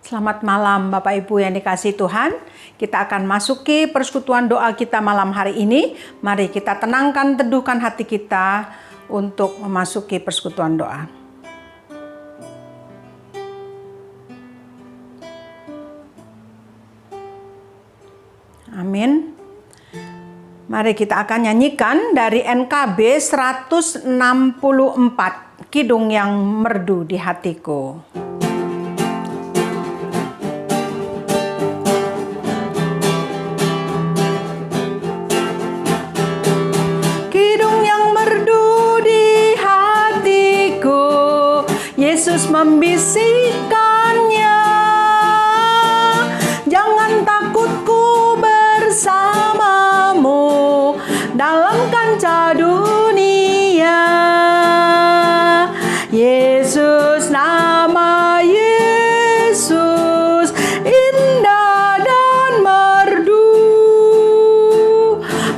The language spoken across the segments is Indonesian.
Selamat malam Bapak Ibu yang dikasihi Tuhan. Kita akan masuki persekutuan doa kita malam hari ini. Mari kita tenangkan, teduhkan hati kita untuk memasuki persekutuan doa. Amin. Mari kita akan nyanyikan dari NKB 164, Kidung yang Merdu di Hatiku. Yesus membisikkannya, jangan takut, ku bersamamu dalam kancah dunia. Yesus, nama Yesus indah dan merdu,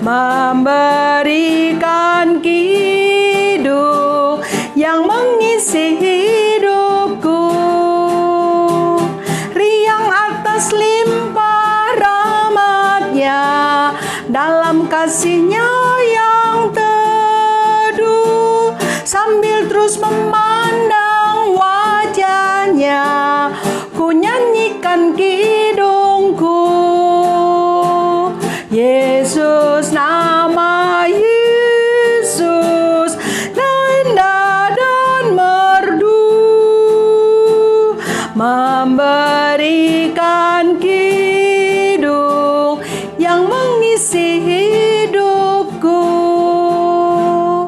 memberikan kidung yang mengisi hidupku, riang atas limpah rahmatnya, dalam kasihnya yang teduh, sambil terus memandang wajahnya, ku nyanyikan kidungku. Yesus, nama Yesus indah dan merdu, memberikan kidung yang mengisi hidupku.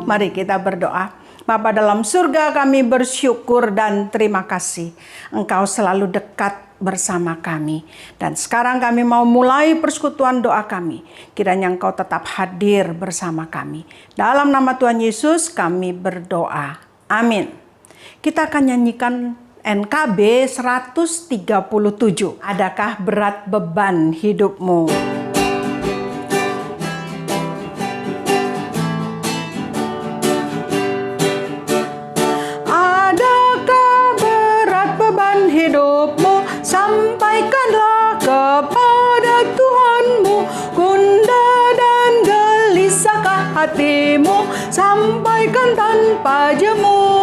Mari kita berdoa. Bapa dalam surga, kami bersyukur dan terima kasih. Engkau selalu dekat bersama kami. Dan sekarang kami mau mulai persekutuan doa kami. Kiranya Engkau tetap hadir bersama kami. Dalam nama Tuhan Yesus kami berdoa. Amin. Kita akan nyanyikan NKB 137. Adakah berat beban hidupmu? Adakah berat beban hidupmu? Sampaikanlah kepada Tuhanmu. Gundah dan gelisahkah hatimu? Sampaikan tanpa jemu.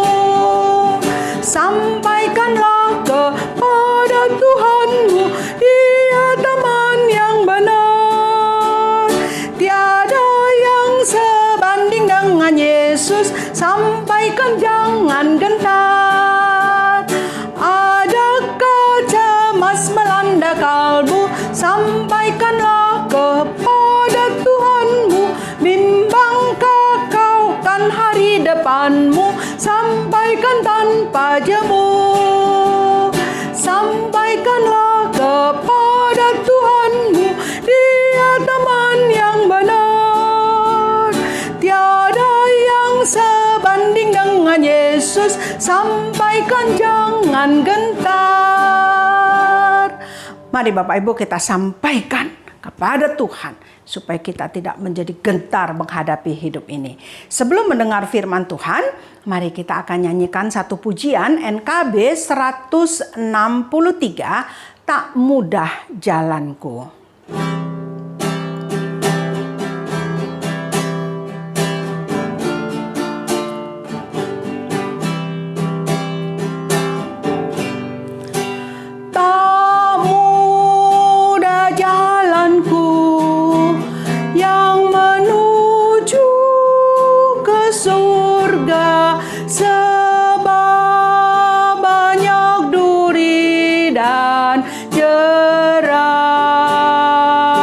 Sampaikanlah kepada Tuhanmu, Dia teman yang benar. Tiada yang sebanding dengan Yesus. Sampaikan, jangan gentar. Adakah cemas melanda kalbu? Sampaikanlah kepada Tuhanmu. Bimbangkah kau kan hari depanmu? Sampaikan tanpa jemu. Sampaikanlah kepada Tuhanmu, Dia teman yang benar. Tiada yang sebanding dengan Yesus. Sampaikan, jangan gentar. Mari Bapak Ibu kita sampaikan kepada Tuhan, supaya kita tidak menjadi gentar menghadapi hidup ini. Sebelum mendengar firman Tuhan, mari kita akan nyanyikan satu pujian NKB 163, Tak Mudah Jalanku. Jerah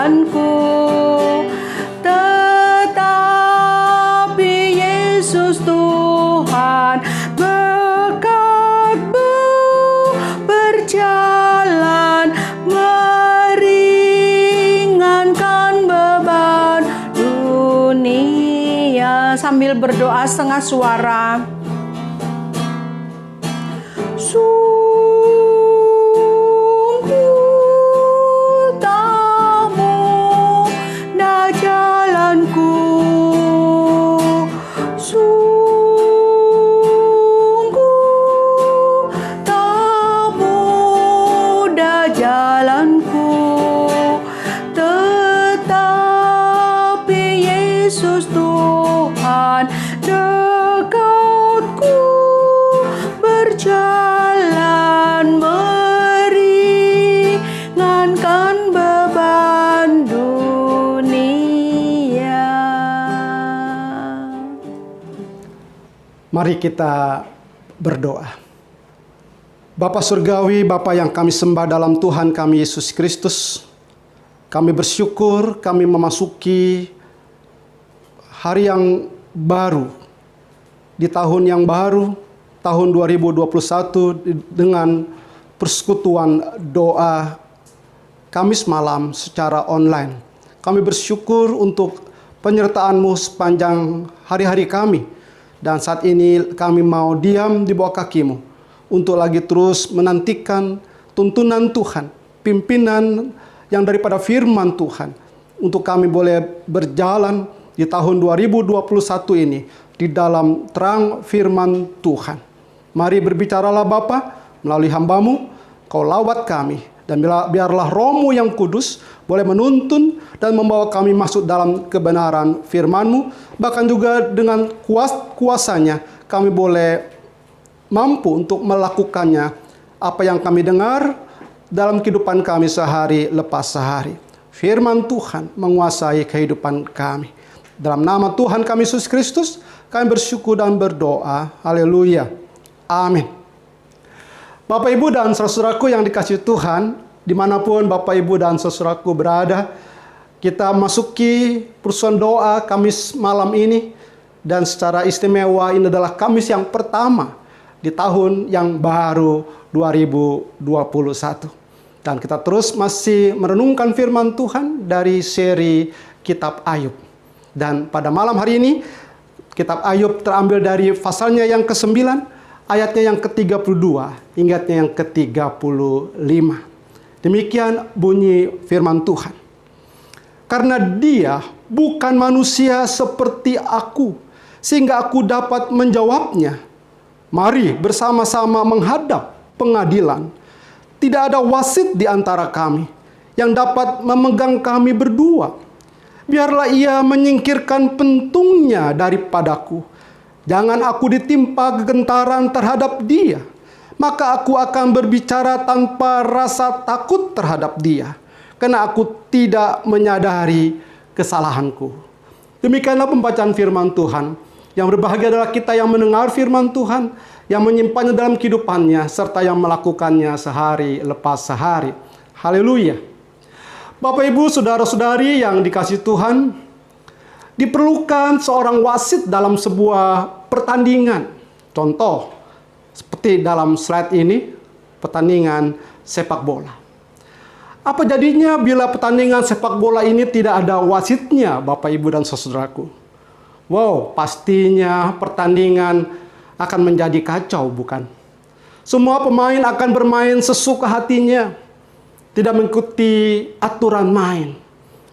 jalanku. Tetapi Yesus Tuhan berkatmu berjalan meringankan beban dunia. Sambil berdoa setengah suara. Sungguh tak mudah jalanku, sungguh tak mudah jalanku, tetapi Yesus Tuhan dekatku berjalan meringankan beban dunia. Mari kita berdoa. Bapa Surgawi, Bapa yang kami sembah dalam Tuhan kami Yesus Kristus, kami bersyukur kami memasuki hari yang baru, di tahun yang baru, tahun 2021, dengan persekutuan doa Kamis malam secara online. Kami bersyukur untuk penyertaan-Mu sepanjang hari-hari kami. Dan saat ini kami mau diam di bawah kaki-Mu untuk lagi terus menantikan tuntunan Tuhan, pimpinan yang daripada firman Tuhan, untuk kami boleh berjalan di tahun 2021 ini di dalam terang firman Tuhan. Mari berbicaralah Bapa melalui hamba-Mu, Kau lawat kami, dan biarlah Roh-Mu yang kudus boleh menuntun dan membawa kami masuk dalam kebenaran firman-Mu. Bahkan juga dengan kuasanya kami boleh mampu untuk melakukannya apa yang kami dengar dalam kehidupan kami sehari lepas sehari. Firman Tuhan menguasai kehidupan kami. Dalam nama Tuhan kami Yesus Kristus, kami bersyukur dan berdoa. Haleluya. Amin. Bapak, Ibu, dan saudaraku yang dikasihi Tuhan, dimanapun Bapak, Ibu, dan saudaraku berada, kita masuki persekutuan doa Kamis malam ini. Dan secara istimewa ini adalah Kamis yang pertama di tahun yang baru 2021. Dan kita terus masih merenungkan firman Tuhan dari seri Kitab Ayub. Dan pada malam hari ini, Kitab Ayub terambil dari pasalnya yang ke-9, ayatnya yang ke-32, hingga yang ke-35. Demikian bunyi firman Tuhan. Karena dia bukan manusia seperti aku, sehingga aku dapat menjawabnya. Mari bersama-sama menghadap pengadilan. Tidak ada wasit di antara kami yang dapat memegang kami berdua. Biarlah ia menyingkirkan pentungnya daripadaku. Jangan aku ditimpa kegentaran terhadap dia. Maka aku akan berbicara tanpa rasa takut terhadap dia. Karena aku tidak menyadari kesalahanku. Demikianlah pembacaan firman Tuhan. Yang berbahagia adalah kita yang mendengar firman Tuhan, yang menyimpannya dalam kehidupannya, serta yang melakukannya sehari lepas sehari. Haleluya. Bapak, Ibu, saudara-saudari yang dikasihi Tuhan, diperlukan seorang wasit dalam sebuah pertandingan. Contoh, seperti dalam slide ini, pertandingan sepak bola. Apa jadinya bila pertandingan sepak bola ini tidak ada wasitnya, Bapak, Ibu, dan saudaraku? Wow, pastinya pertandingan akan menjadi kacau, bukan? Semua pemain akan bermain sesuka hatinya, tidak mengikuti aturan main.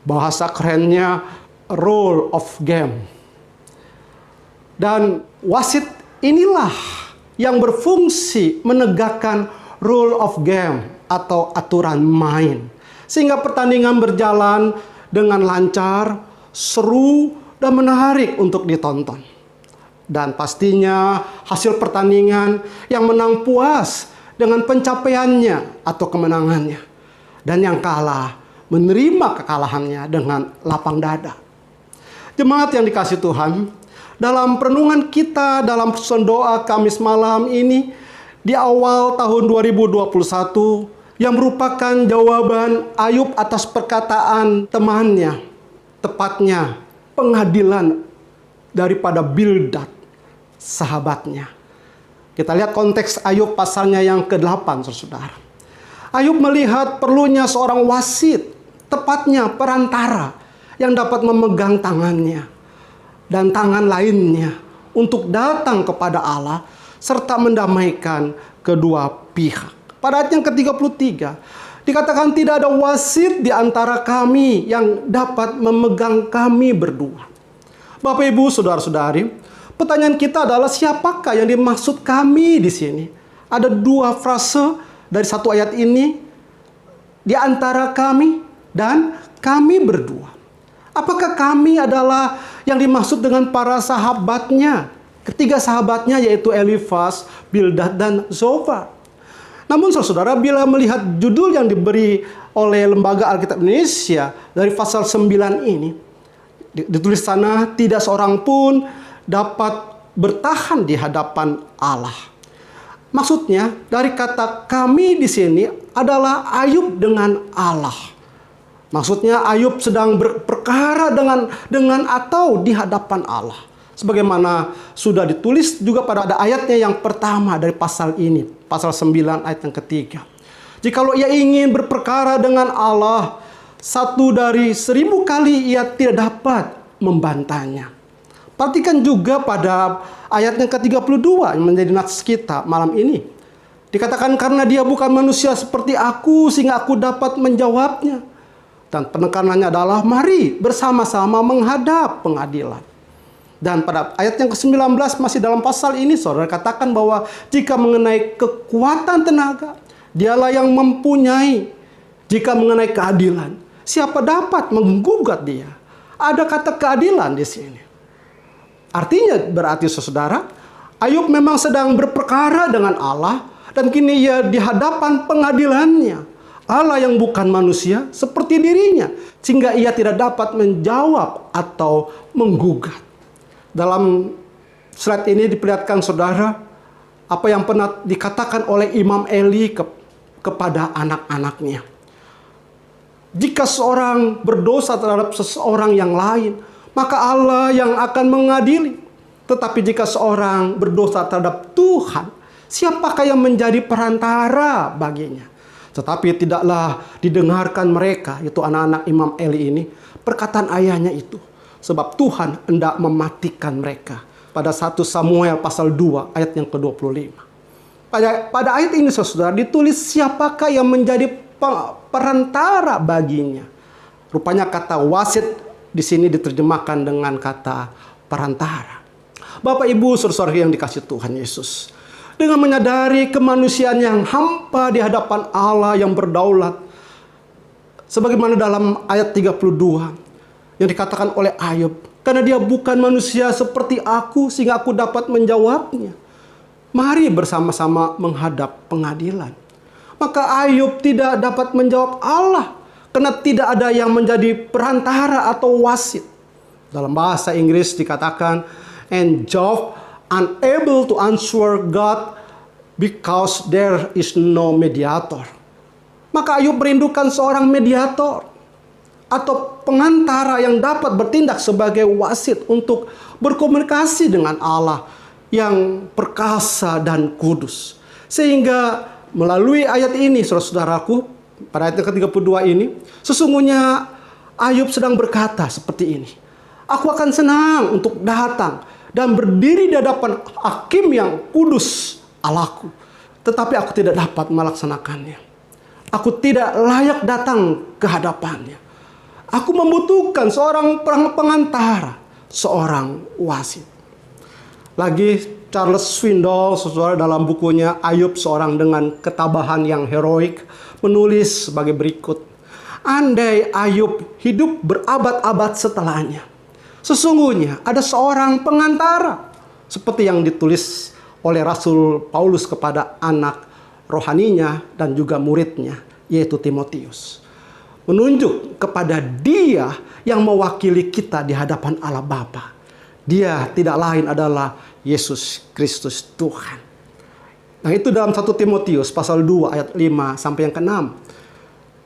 Bahasa kerennya rule of game. Dan wasit inilah yang berfungsi menegakkan rule of game atau aturan main. Sehingga pertandingan berjalan dengan lancar, seru, dan menarik untuk ditonton. Dan pastinya hasil pertandingan yang menang puas dengan pencapaiannya atau kemenangannya. Dan yang kalah menerima kekalahannya dengan lapang dada. Jemaat yang dikasihi Tuhan, dalam perenungan kita dalam persekutuan doa Kamis malam ini, di awal tahun 2021, yang merupakan jawaban Ayub atas perkataan temannya, tepatnya pengadilan daripada Bildad, sahabatnya. Kita lihat konteks Ayub pasalnya yang ke-8, saudara. Ayub melihat perlunya seorang wasit, tepatnya perantara, yang dapat memegang tangannya dan tangan lainnya untuk datang kepada Allah serta mendamaikan kedua pihak. Pada ayat yang ke-33 dikatakan tidak ada wasit di antara kami yang dapat memegang kami berdua. Bapak Ibu, saudara-saudari, pertanyaan kita adalah siapakah yang dimaksud kami di sini? Ada dua frase dari satu ayat ini, di antara kami dan kami berdua. Apakah kami adalah yang dimaksud dengan para sahabatnya? Ketiga sahabatnya yaitu Elifaz, Bildad, dan Zofar. Namun saudara, bila melihat judul yang diberi oleh Lembaga Alkitab Indonesia dari pasal 9 ini, ditulis sana, tidak seorang pun dapat bertahan di hadapan Allah. Maksudnya dari kata kami di sini adalah Ayub dengan Allah. Maksudnya Ayub sedang berperkara dengan atau di hadapan Allah. Sebagaimana sudah ditulis juga pada ayatnya yang pertama dari pasal ini, pasal 9 ayat yang ketiga. Jikalau ia ingin berperkara dengan Allah, 1 dari 1000 kali ia tidak dapat membantahnya. Perhatikan juga pada ayat yang ke-32 yang menjadi nats kita malam ini. Dikatakan karena dia bukan manusia seperti aku sehingga aku dapat menjawabnya. Dan penekanannya adalah mari bersama-sama menghadap pengadilan. Dan pada ayat yang ke-19 masih dalam pasal ini saudara katakan bahwa jika mengenai kekuatan tenaga, dialah yang mempunyai. Jika mengenai keadilan, siapa dapat menggugat dia? Ada kata keadilan di sini. Artinya berarti saudara, Ayub memang sedang berperkara dengan Allah dan kini ia di hadapan pengadilannya. Allah yang bukan manusia seperti dirinya sehingga ia tidak dapat menjawab atau menggugat. Dalam slide ini diperlihatkan saudara apa yang pernah dikatakan oleh Imam Eli kepada anak-anaknya. Jika seorang berdosa terhadap seseorang yang lain, maka Allah yang akan mengadili. Tetapi jika seorang berdosa terhadap Tuhan, siapakah yang menjadi perantara baginya? Tetapi tidaklah didengarkan mereka, yaitu anak-anak Imam Eli ini, perkataan ayahnya itu. Sebab Tuhan hendak mematikan mereka. Pada 1 Samuel pasal 2 ayat yang ke-25. Pada ayat ini saudara ditulis siapakah yang menjadi perantara baginya. Rupanya kata wasit di sini diterjemahkan dengan kata perantara. Bapak Ibu saudara yang dikasihi Tuhan Yesus. Dengan menyadari kemanusiaan yang hampa di hadapan Allah yang berdaulat. Sebagaimana dalam ayat 32. Yang dikatakan oleh Ayub, karena dia bukan manusia seperti aku sehingga aku dapat menjawabnya. Mari bersama-sama menghadap pengadilan. Maka Ayub tidak dapat menjawab Allah karena tidak ada yang menjadi perantara atau wasit. Dalam bahasa Inggris dikatakan, and Job unable to answer God because there is no mediator. Maka Ayub merindukan seorang mediator atau pengantara yang dapat bertindak sebagai wasit untuk berkomunikasi dengan Allah yang perkasa dan kudus. Sehingga melalui ayat ini, saudara-saudaraku, pada ayat ke-32 ini, sesungguhnya Ayub sedang berkata seperti ini. Aku akan senang untuk datang dan berdiri di hadapan hakim yang kudus Allahku. Tetapi aku tidak dapat melaksanakannya. Aku tidak layak datang ke hadapannya. Aku membutuhkan seorang pengantara, seorang wasit. Lagi Charles Swindoll, saudara, dalam bukunya Ayub seorang dengan ketabahan yang heroik, menulis sebagai berikut. Andai Ayub hidup berabad-abad setelahnya, sesungguhnya ada seorang pengantara, seperti yang ditulis oleh Rasul Paulus kepada anak rohaninya dan juga muridnya, yaitu Timotius. Menunjuk kepada dia yang mewakili kita di hadapan Allah Bapa. Dia tidak lain adalah Yesus Kristus Tuhan. Nah, itu dalam 1 Timotius pasal 2 ayat 5 sampai yang ke-6.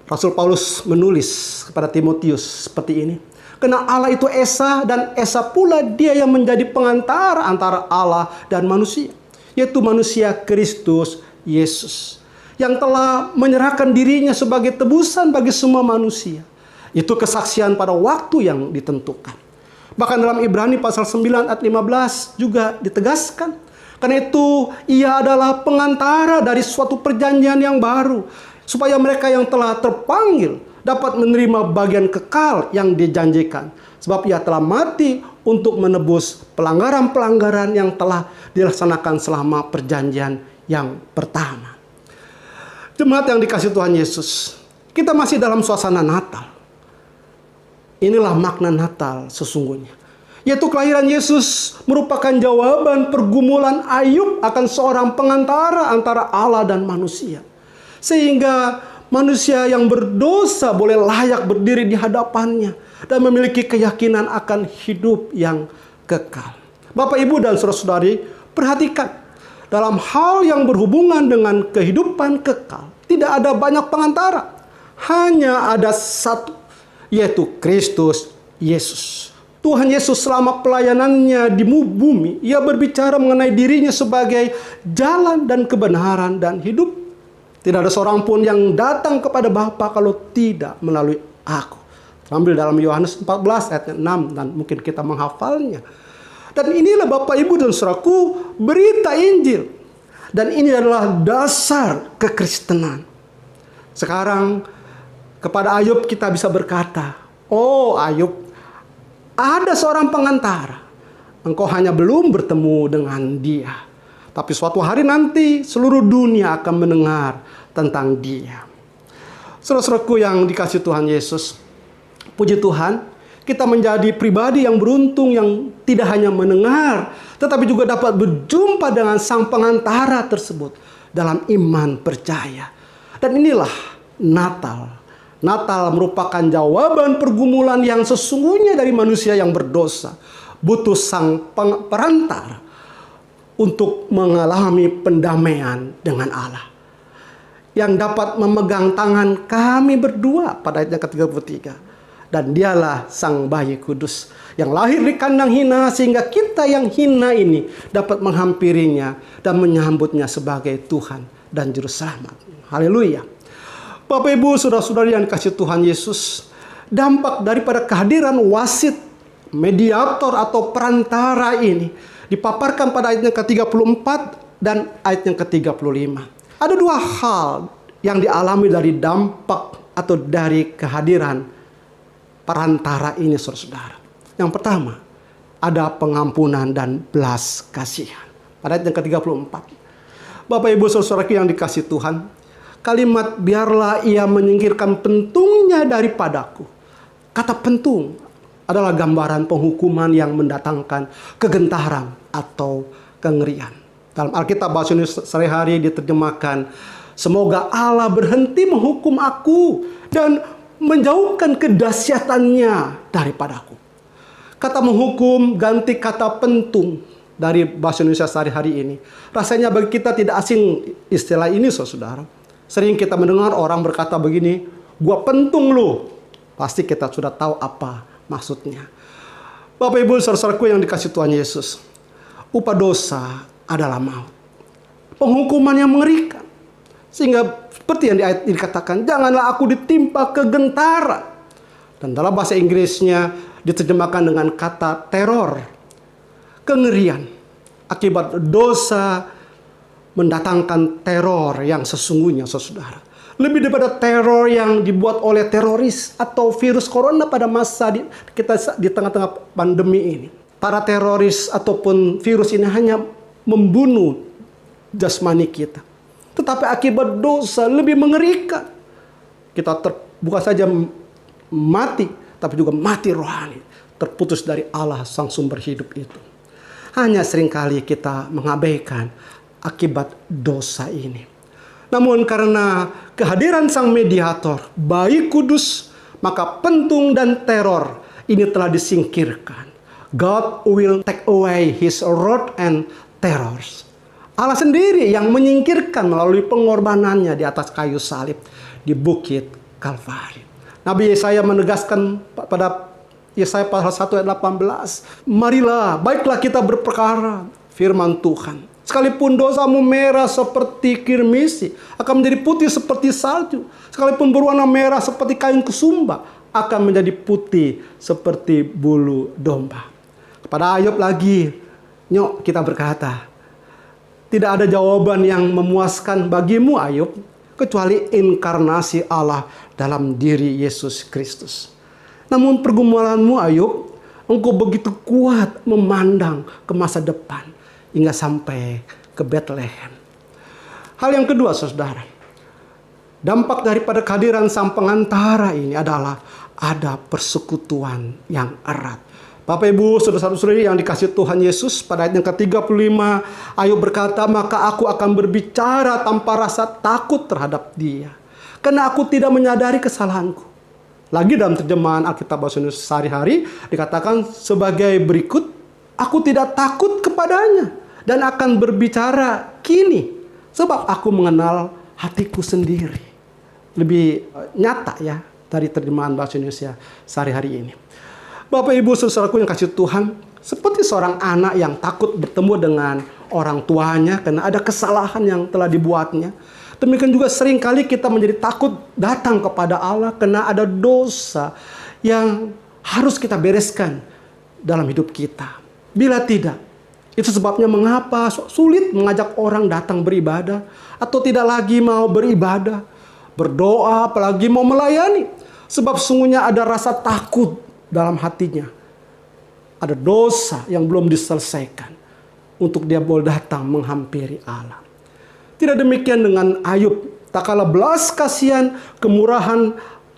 Rasul Paulus menulis kepada Timotius seperti ini. Karena Allah itu esa, dan esa pula dia yang menjadi pengantara antara Allah dan manusia, yaitu manusia Kristus Yesus, yang telah menyerahkan dirinya sebagai tebusan bagi semua manusia. Itu kesaksian pada waktu yang ditentukan. Bahkan dalam Ibrani pasal 9 ayat 15 juga ditegaskan. Karena itu ia adalah pengantara dari suatu perjanjian yang baru, supaya mereka yang telah terpanggil dapat menerima bagian kekal yang dijanjikan. Sebab ia telah mati untuk menebus pelanggaran-pelanggaran yang telah dilaksanakan selama perjanjian yang pertama. Jemaat yang dikasihi Tuhan Yesus, kita masih dalam suasana Natal. Inilah makna Natal sesungguhnya, yaitu kelahiran Yesus merupakan jawaban pergumulan Ayub akan seorang pengantara antara Allah dan manusia, sehingga manusia yang berdosa boleh layak berdiri di hadapannya dan memiliki keyakinan akan hidup yang kekal. Bapak, Ibu, dan saudara-saudari, perhatikan, dalam hal yang berhubungan dengan kehidupan kekal, tidak ada banyak pengantara, hanya ada satu, yaitu Kristus Yesus. Tuhan Yesus selama pelayanannya di bumi, ia berbicara mengenai dirinya sebagai jalan dan kebenaran dan hidup. Tidak ada seorang pun yang datang kepada Bapa kalau tidak melalui aku. Ambil dalam Yohanes 14 ayat 6, dan mungkin kita menghafalnya. Dan inilah Bapak, Ibu, dan saudaraku, berita Injil. Dan ini adalah dasar kekristenan. Sekarang kepada Ayub kita bisa berkata, "Oh Ayub, ada seorang pengantara. Engkau hanya belum bertemu dengan dia. Tapi suatu hari nanti seluruh dunia akan mendengar tentang dia." Saudara-saudaraku yang dikasihi Tuhan Yesus, puji Tuhan, kita menjadi pribadi yang beruntung yang tidak hanya mendengar, tetapi juga dapat berjumpa dengan sang pengantara tersebut dalam iman percaya. Dan inilah Natal. Natal merupakan jawaban pergumulan yang sesungguhnya dari manusia yang berdosa, butuh sang perantara untuk mengalami pendamaian dengan Allah, yang dapat memegang tangan kami berdua pada ayat yang ke-33. Dan dialah sang bayi kudus yang lahir di kandang hina, sehingga kita yang hina ini dapat menghampirinya dan menyambutnya sebagai Tuhan dan Juru Selamat. Haleluya. Bapak, Ibu, saudara-saudari yang dikasihi Tuhan Yesus, dampak daripada kehadiran wasit, mediator atau perantara ini dipaparkan pada ayat yang ke-34 dan ayat yang ke-35. Ada dua hal yang dialami dari dampak atau dari kehadiran perantara ini, saudara-saudara. Yang pertama, ada pengampunan dan belas kasihan. Pada ayat yang ke-34. Bapak, Ibu, saudara-saudara yang dikasihi Tuhan, kalimat "biarlah ia menyingkirkan pentungnya daripadaku." Kata pentung adalah gambaran penghukuman yang mendatangkan kegentaran atau kengerian. Dalam Alkitab bahasa Indonesia sehari-hari diterjemahkan, "Semoga Allah berhenti menghukum aku dan menjauhkan kedahsyatannya daripadaku." Kata menghukum ganti kata pentung dari bahasa Indonesia sehari-hari ini. Rasanya bagi kita tidak asing istilah ini, saudara. Sering kita mendengar orang berkata begini, "Gua pentung lu." Pasti kita sudah tahu apa maksudnya. Bapak, Ibu, saudara-saudaraku yang dikasihi Tuhan Yesus, upah dosa adalah maut. Penghukuman yang mengerikan. Sehingga seperti yang dikatakan, "Janganlah aku ditimpa kegentaran." Dan dalam bahasa Inggrisnya diterjemahkan dengan kata teror. Kengerian akibat dosa mendatangkan teror yang sesungguhnya, saudara. Lebih daripada teror yang dibuat oleh teroris atau virus corona pada masa kita di tengah-tengah pandemi ini. Para teroris ataupun virus ini hanya membunuh jasmani kita. Tetapi akibat dosa lebih mengerikan. Kita bukan saja mati, tapi juga mati rohani. Terputus dari Allah sang sumber hidup itu. Hanya seringkali kita mengabaikan akibat dosa ini. Namun karena kehadiran sang mediator, bayi kudus, maka pentung dan teror ini telah disingkirkan. God will take away his wrath and terrors. Allah sendiri yang menyingkirkan melalui pengorbanannya di atas kayu salib di bukit Kalvari. Nabi Yesaya menegaskan pada Yesaya pasal 1 ayat 18, marilah, baiklah kita berperkara firman Tuhan. Sekalipun dosamu merah seperti kirmisi, akan menjadi putih seperti salju. Sekalipun berwarna merah seperti kain kesumba, akan menjadi putih seperti bulu domba. Kepada Ayub lagi, kita berkata, tidak ada jawaban yang memuaskan bagimu Ayub, kecuali inkarnasi Allah dalam diri Yesus Kristus. Namun pergumulanmu Ayub, engkau begitu kuat memandang ke masa depan, hingga sampai ke Bethlehem. Hal yang kedua, saudara, dampak daripada kehadiran sang pengantara ini adalah ada persekutuan yang erat. Bapak Ibu, saudara-saudari yang dikasihi Tuhan Yesus, pada ayat yang ke-35, Ayub berkata, maka aku akan berbicara tanpa rasa takut terhadap dia, karena aku tidak menyadari kesalahanku. Lagi dalam terjemahan Alkitab Bahasa Indonesia sehari-hari dikatakan sebagai berikut, aku tidak takut kepadanya dan akan berbicara kini, sebab aku mengenal hatiku sendiri. Lebih nyata ya dari terjemahan Bahasa Indonesia sehari-hari ini. Bapak Ibu saudaraku yang kasih Tuhan, seperti seorang anak yang takut bertemu dengan orang tuanya karena ada kesalahan yang telah dibuatnya. Demikian juga seringkali kita menjadi takut datang kepada Allah karena ada dosa yang harus kita bereskan dalam hidup kita. Bila tidak, itu sebabnya mengapa sulit mengajak orang datang beribadah atau tidak lagi mau beribadah, berdoa, apalagi mau melayani. Sebab sungguhnya ada rasa takut dalam hatinya. Ada dosa yang belum diselesaikan untuk dia boleh datang menghampiri Allah. Tidak demikian dengan Ayub. Tak kalah belas kasihan, kemurahan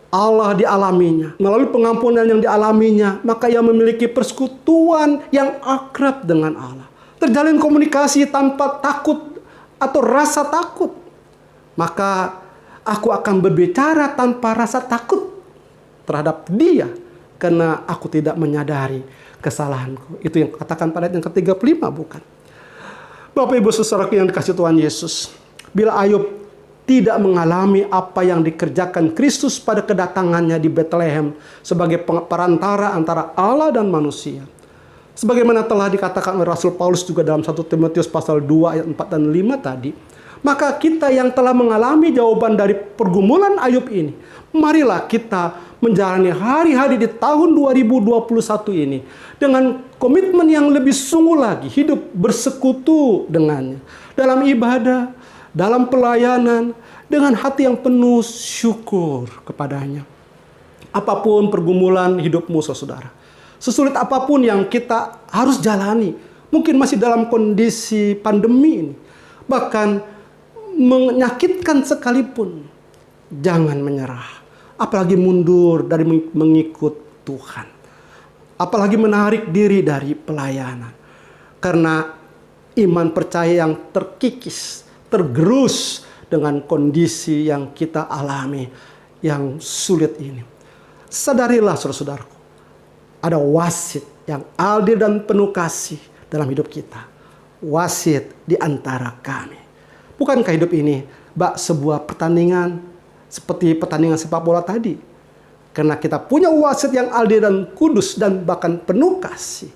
Allah dialaminya. Melalui pengampunan yang dialaminya, maka ia memiliki persekutuan yang akrab dengan Allah. Terjalin komunikasi tanpa takut atau rasa takut. Maka aku akan berbicara tanpa rasa takut terhadap dia, karena aku tidak menyadari kesalahanku. Itu yang katakan pada ayat yang ke-35, bukan? Bapak Ibu saudaraku yang dikasihi Tuhan Yesus, bila Ayub tidak mengalami apa yang dikerjakan Kristus pada kedatangannya di Bethlehem sebagai perantara antara Allah dan manusia, sebagaimana telah dikatakan oleh Rasul Paulus juga dalam 1 Timotius pasal 2 ayat 4 dan 5 tadi, maka kita yang telah mengalami jawaban dari pergumulan Ayub ini, marilah kita menjalani hari-hari di tahun 2021 ini dengan komitmen yang lebih sungguh lagi, hidup bersekutu dengannya dalam ibadah, dalam pelayanan, dengan hati yang penuh syukur kepadanya. Apapun pergumulan hidupmu, saudara, sesulit apapun yang kita harus jalani, mungkin masih dalam kondisi pandemi ini, bahkan menyakitkan sekalipun, jangan menyerah. Apalagi mundur dari mengikut Tuhan. Apalagi menarik diri dari pelayanan. Karena iman percaya yang terkikis, tergerus dengan kondisi yang kita alami, yang sulit ini. Sadarilah saudara-saudaraku, ada wasit yang adil dan penuh kasih dalam hidup kita. Wasit di antara kami. Bukankah hidup ini sebuah pertandingan seperti pertandingan sepak bola tadi? Karena kita punya wasit yang adil dan kudus dan bahkan penuh kasih,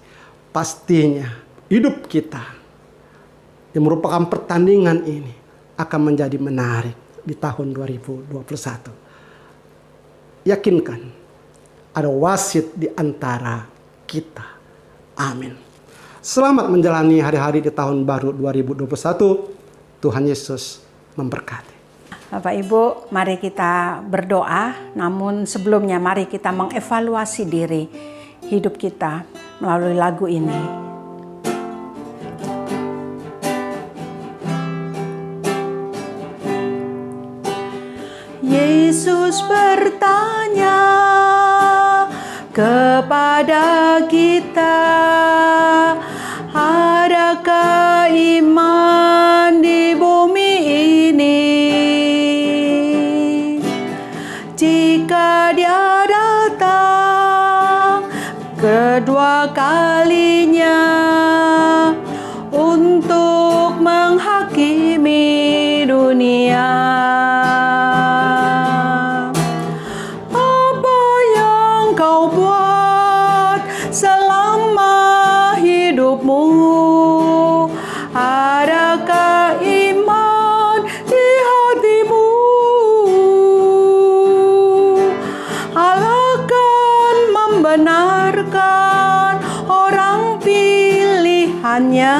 pastinya hidup kita yang merupakan pertandingan ini akan menjadi menarik di tahun 2021. Yakinkan ada wasit di antara kita. Amin. Selamat menjalani hari-hari di tahun baru 2021. Tuhan Yesus memberkati. Bapak Ibu, mari kita berdoa. Namun sebelumnya mari kita mengevaluasi diri hidup kita melalui lagu ini. Yesus bertanya kepada kita, adakah iman di bumi ini? Jika dia datang kedua kalinya untuk menghakimi Apa yang kau buat selama hidupmu? Adakah iman di hatimu? Allah akan membenarkan orang pilihannya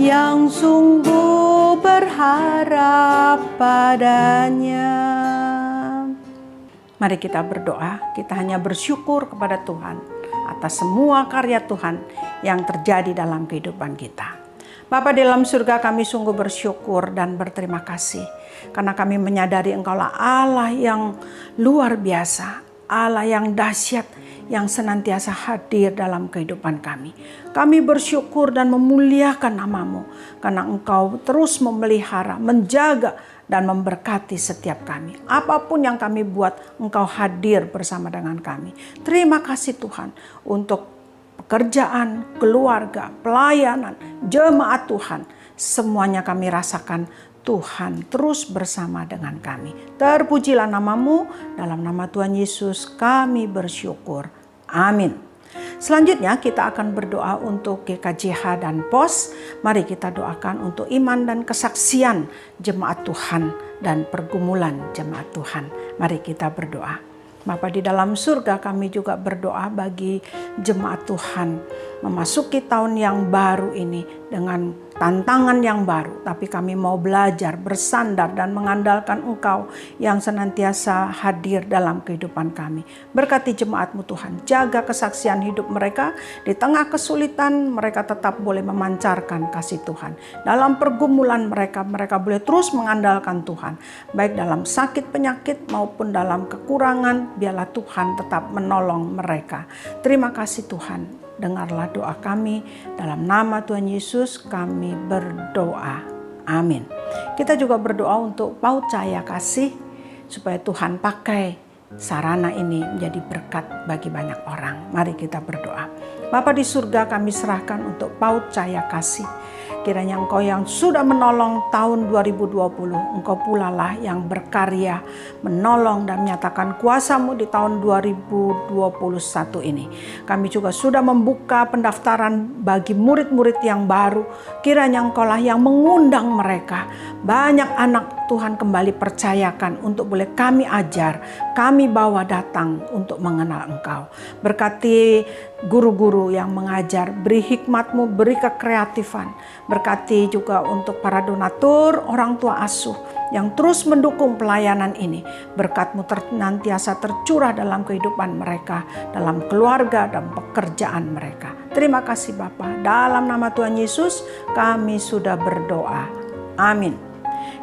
yang sungguh berharap padanya. Mari kita berdoa, kita hanya bersyukur kepada Tuhan atas semua karya Tuhan yang terjadi dalam kehidupan kita. Bapa di dalam surga, kami sungguh bersyukur dan berterima kasih karena kami menyadari Engkaulah Allah yang luar biasa, Allah yang dahsyat, yang senantiasa hadir dalam kehidupan kami. Kami bersyukur dan memuliakan nama-Mu karena Engkau terus memelihara, menjaga, dan memberkati setiap kami. Apapun yang kami buat, Engkau hadir bersama dengan kami. Terima kasih Tuhan untuk pekerjaan, keluarga, pelayanan, jemaat Tuhan. Semuanya kami rasakan Tuhan terus bersama dengan kami. Terpujilah nama-Mu, dalam nama Tuhan Yesus kami bersyukur. Amin. Selanjutnya kita akan berdoa untuk GKJH dan POS. Mari kita doakan untuk iman dan kesaksian jemaat Tuhan dan pergumulan jemaat Tuhan. Mari kita berdoa. Bapa di dalam surga, kami juga berdoa bagi jemaat Tuhan memasuki tahun yang baru ini dengan tantangan yang baru. Tapi kami mau belajar, bersandar dan mengandalkan Engkau yang senantiasa hadir dalam kehidupan kami. Berkati jemaat-Mu Tuhan, jaga kesaksian hidup mereka. Di tengah kesulitan mereka tetap boleh memancarkan kasih Tuhan. Dalam pergumulan mereka boleh terus mengandalkan Tuhan. Baik dalam sakit penyakit maupun dalam kekurangan, biarlah Tuhan tetap menolong mereka. Terima kasih Tuhan. Dengarlah doa kami, dalam nama Tuhan Yesus kami berdoa. Amin. Kita juga berdoa untuk PAUD Cahaya Kasih, supaya Tuhan pakai sarana ini menjadi berkat bagi banyak orang. Mari kita berdoa. Bapa di surga, kami serahkan untuk PAUD Cahaya Kasih. Kiranya Engkau yang sudah menolong tahun 2020, Engkau pula lah yang berkarya, menolong dan menyatakan kuasa-Mu di tahun 2021 ini. Kami juga sudah membuka pendaftaran bagi murid-murid yang baru. Kiranya Engkau lah yang mengundang mereka. Banyak anak Tuhan kembali percayakan untuk boleh kami ajar, kami bawa datang untuk mengenal Engkau. Berkati guru-guru yang mengajar, beri hikmat-Mu, beri kekreatifan. Berkati juga untuk para donatur, orang tua asuh yang terus mendukung pelayanan ini. Berkat-Mu senantiasa tercurah dalam kehidupan mereka, dalam keluarga dan pekerjaan mereka. Terima kasih Bapa. Dalam nama Tuhan Yesus kami sudah berdoa. Amin.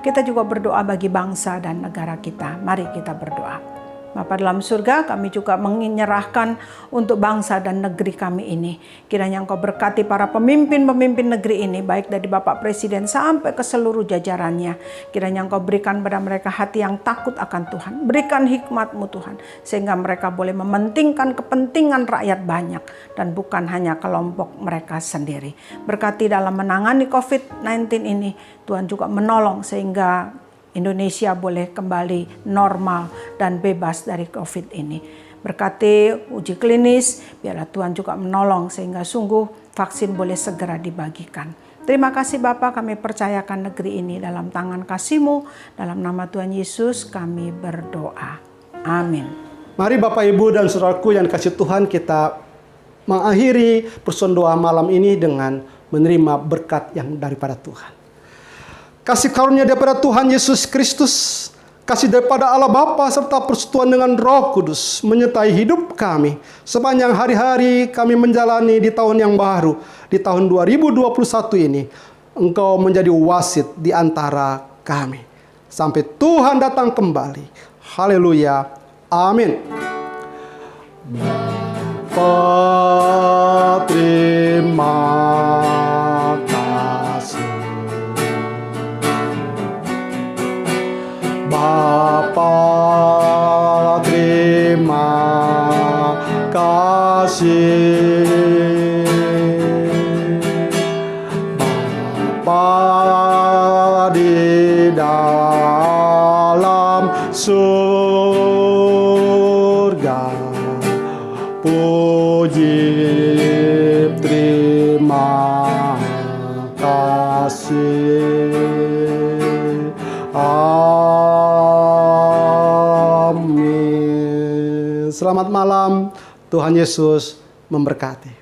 Kita juga berdoa bagi bangsa dan negara kita. Mari kita berdoa. Bapa dalam surga, kami juga menyerahkan untuk bangsa dan negeri kami ini. Kiranya Engkau berkati para pemimpin-pemimpin negeri ini, baik dari Bapak Presiden sampai ke seluruh jajarannya. Kiranya Engkau berikan pada mereka hati yang takut akan Tuhan. Berikan hikmat-Mu Tuhan, sehingga mereka boleh mementingkan kepentingan rakyat banyak dan bukan hanya kelompok mereka sendiri. Berkati dalam menangani COVID-19 ini, Tuhan juga menolong sehingga Indonesia boleh kembali normal dan bebas dari COVID ini. Berkati uji klinis, biarlah Tuhan juga menolong sehingga sungguh vaksin boleh segera dibagikan. Terima kasih Bapa, kami percayakan negeri ini dalam tangan kasih-Mu. Dalam nama Tuhan Yesus kami berdoa. Amin. Mari Bapak Ibu dan saudaraku yang dikasihi Tuhan, kita mengakhiri persekutuan doa malam ini dengan menerima berkat yang daripada Tuhan. Kasih karunia daripada Tuhan Yesus Kristus, kasih daripada Allah Bapa serta persekutuan dengan Roh Kudus menyertai hidup kami sepanjang hari-hari kami menjalani di tahun yang baru, di tahun 2021 ini. Engkau menjadi wasit di antara kami sampai Tuhan datang kembali. Haleluya. Amin. Bapa, terima kasih. Bapa, terima kasih. Bapa di dalam Puji, terima kasih. Amin. Selamat malam, Tuhan Yesus memberkati.